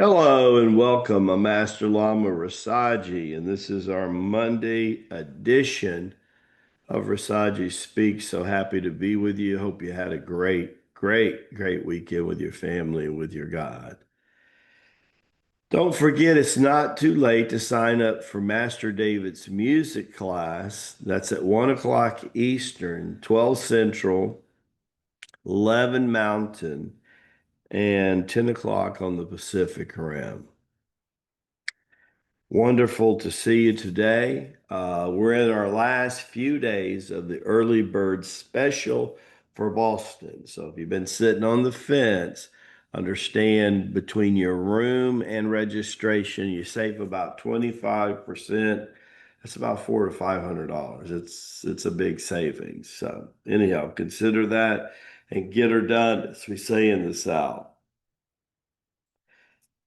Hello and welcome. I'm Master Lama Rasaji, and this is our Monday edition of Rasaji Speaks. So happy to be with you. Hope you had a great weekend with your family and with your God. Don't forget, it's not too late to sign up for Master David's music class. That's at 1 o'clock Eastern, 12 Central, 11 Mountain, and 10 o'clock on the Pacific Rim. Wonderful to see you today. We're in our last few days of the early bird special for Boston. So if you've been sitting on the fence, understand between your room and registration, you save about 25%. That's about $400 to $500. It's a big savings. So anyhow, consider that and get her done, as we say in the South.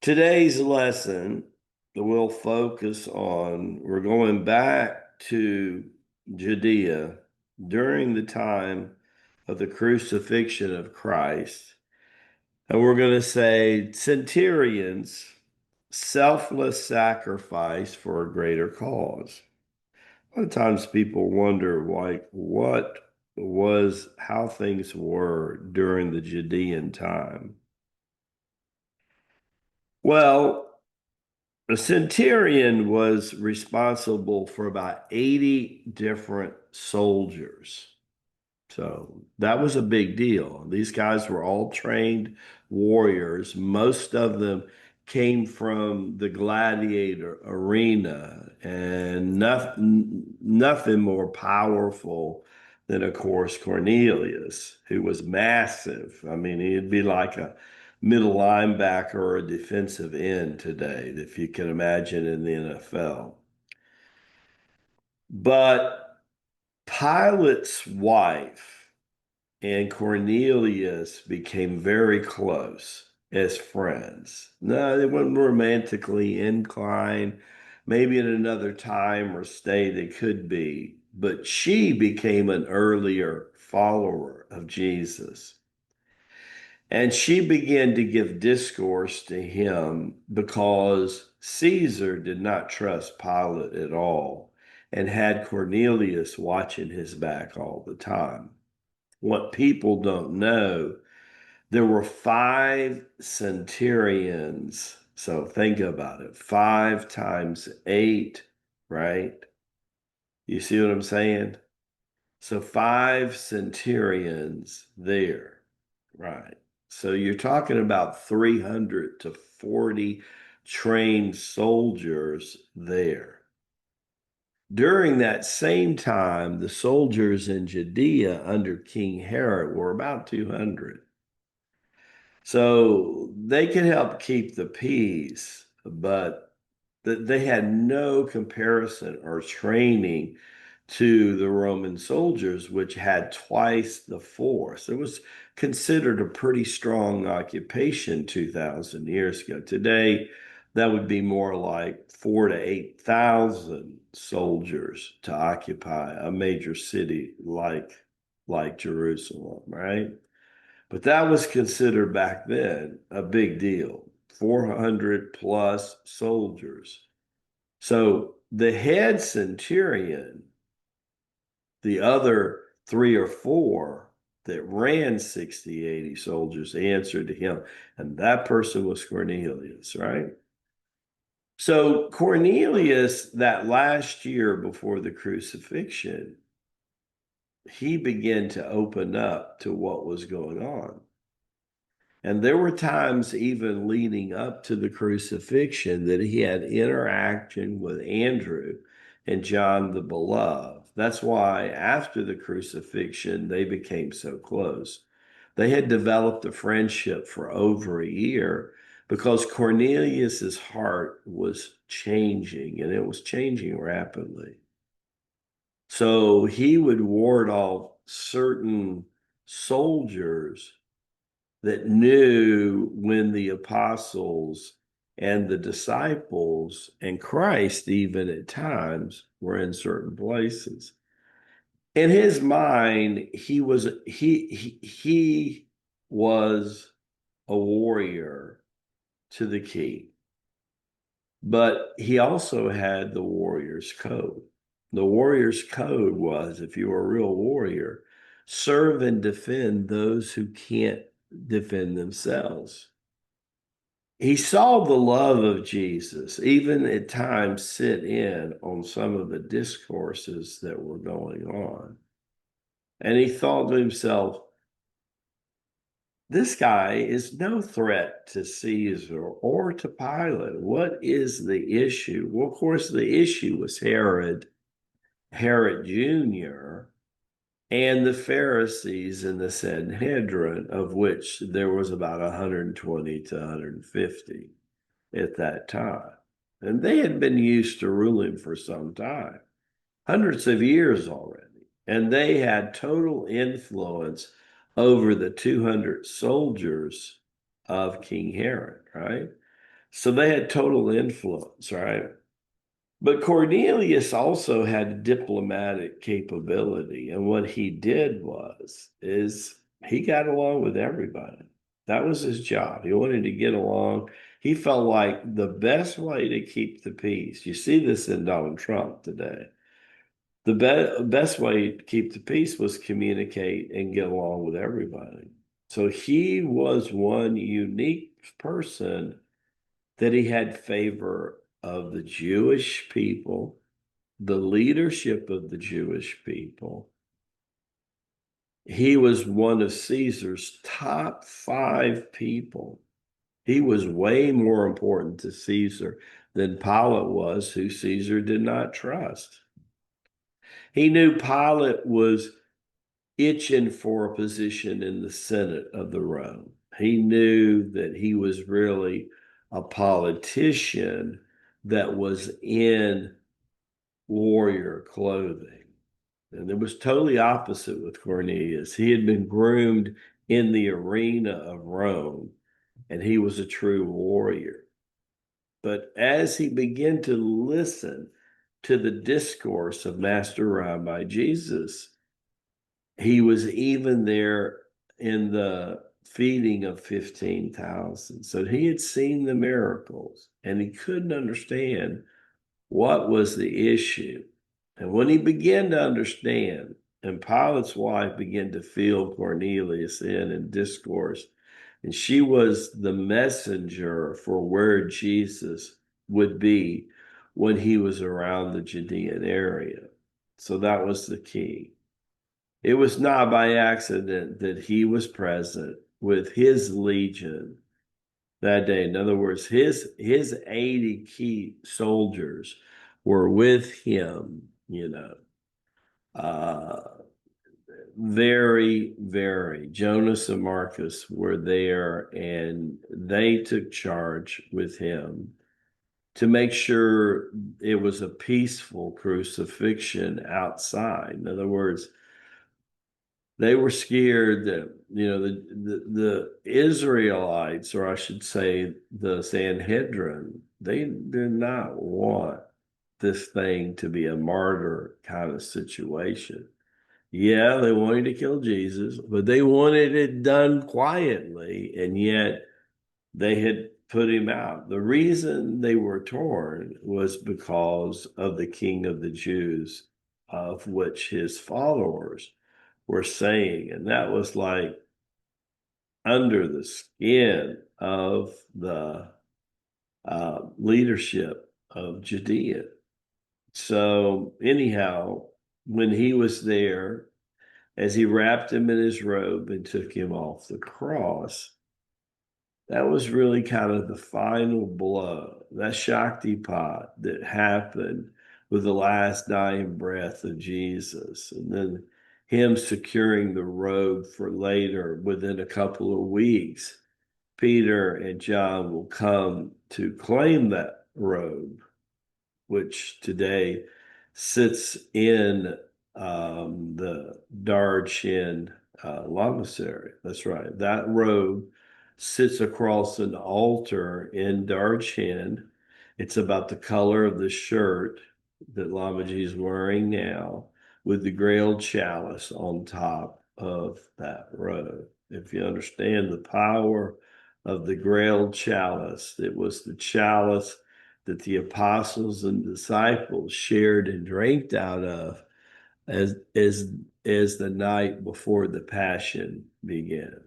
Today's lesson that we'll focus on, we're going back to Judea during the time of the crucifixion of Christ. And we're going to say Centurions, selfless sacrifice for a greater cause. A lot of times people wonder, like, how things were during the Judean time. Well, a centurion was responsible for about 80 different soldiers. So that was a big deal. These guys were all trained warriors. Most of them came from the gladiator arena, and nothing more powerful than, of course, Cornelius, who was massive. I mean, he'd be like a middle linebacker or a defensive end today, if you can imagine in the NFL. But Pilate's wife and Cornelius became very close as friends. No, they weren't romantically inclined. Maybe in another time or stay they could be, but she became an earlier follower of Jesus. And she began to give discourse to him because Caesar did not trust Pilate at all and had Cornelius watching his back all the time. What people don't know, there were five centurions. So think about it, five times eight, right? You see what I'm saying? So five centurions there, right? So you're talking about 300 to 40 trained soldiers there. During that same time, the soldiers in Judea under King Herod were about 200. So they could help keep the peace, but they had no comparison or training to the Roman soldiers, which had twice the force. It was considered a pretty strong occupation 2,000 years ago. Today, that would be more like 4,000 to 8,000 soldiers to occupy a major city like Jerusalem, right? But that was considered back then a big deal. 400 plus soldiers. So the head centurion, the other three or four that ran 60, 80 soldiers answered to him. And that person was Cornelius, right? So Cornelius, that last year before the crucifixion, he began to open up to what was going on. And there were times even leading up to the crucifixion that he had interaction with Andrew and John the Beloved. That's why after the crucifixion, they became so close. They had developed a friendship for over a year because Cornelius's heart was changing, and it was changing rapidly. So he would ward off certain soldiers that knew when the apostles and the disciples and Christ, even at times, were in certain places. In his mind, he was a warrior to the key. But he also had the warrior's code. The warrior's code was, if you were a real warrior, serve and defend those who can't defend themselves. He saw the love of Jesus, even at times, sit in on some of the discourses that were going on. And he thought to himself, this guy is no threat to Caesar or to Pilate. What is the issue? Well, of course, the issue was Herod Jr., and the Pharisees in the Sanhedrin, of which there was about 120 to 150 at that time. And they had been used to ruling for some time, hundreds of years already. And they had total influence over the 200 soldiers of King Herod, right? So they had total influence, right? But Cornelius also had diplomatic capability. And what he did is he got along with everybody. That was his job. He wanted to get along. He felt like the best way to keep the peace. You see this in Donald Trump today. The best way to keep the peace was communicate and get along with everybody. So he was one unique person that he had favor of the Jewish people, the leadership of the Jewish people. He was one of Caesar's top 5 people. He was way more important to Caesar than Pilate was, who Caesar did not trust. He knew Pilate was itching for a position in the Senate of the Rome. He knew that he was really a politician that was in warrior clothing. And it was totally opposite with Cornelius. He had been groomed in the arena of Rome, and he was a true warrior. But as he began to listen to the discourse of Master Rabbi Jesus, he was even there in the feeding of 15,000. So he had seen the miracles and he couldn't understand what was the issue. And when he began to understand, and Pilate's wife began to feel Cornelius in and discourse, and she was the messenger for where Jesus would be when he was around the Judean area. So that was the key. It was not by accident that he was present with his legion that day. In other words, his 80 key soldiers were with him, uh, very. Jonas and Marcus were there, and they took charge with him to make sure it was a peaceful crucifixion outside. In other words, they were scared that the Israelites, or I should say the Sanhedrin, they did not want this thing to be a martyr kind of situation. Yeah, they wanted to kill Jesus, but they wanted it done quietly, and yet they had put him out. The reason they were torn was because of the King of the Jews, of which his followers were saying, and that was like under the skin of the leadership of Judea. So anyhow, when he was there, as he wrapped him in his robe and took him off the cross, that was really kind of the final blow, that Shaktipat that happened with the last dying breath of Jesus. And then him securing the robe for later, within a couple of weeks, Peter and John will come to claim that robe, which today sits in the Darshan Lamasery. That's right. That robe sits across an altar in Darshan. It's about the color of the shirt that Lamaji is wearing now, with the grailed chalice on top of that robe. If you understand the power of the grail chalice. It was the chalice that the apostles and disciples shared and drank out of as as the night before the passion began.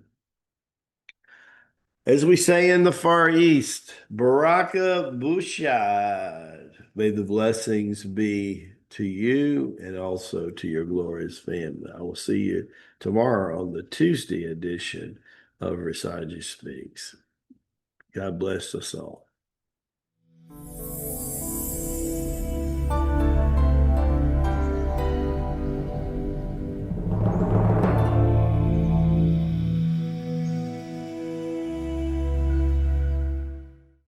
As we say in the Far East, Baraka Bushad. May the blessings be to you and also to your glorious family. I will see you tomorrow on the Tuesday edition of Rasaji Speaks. God bless us all.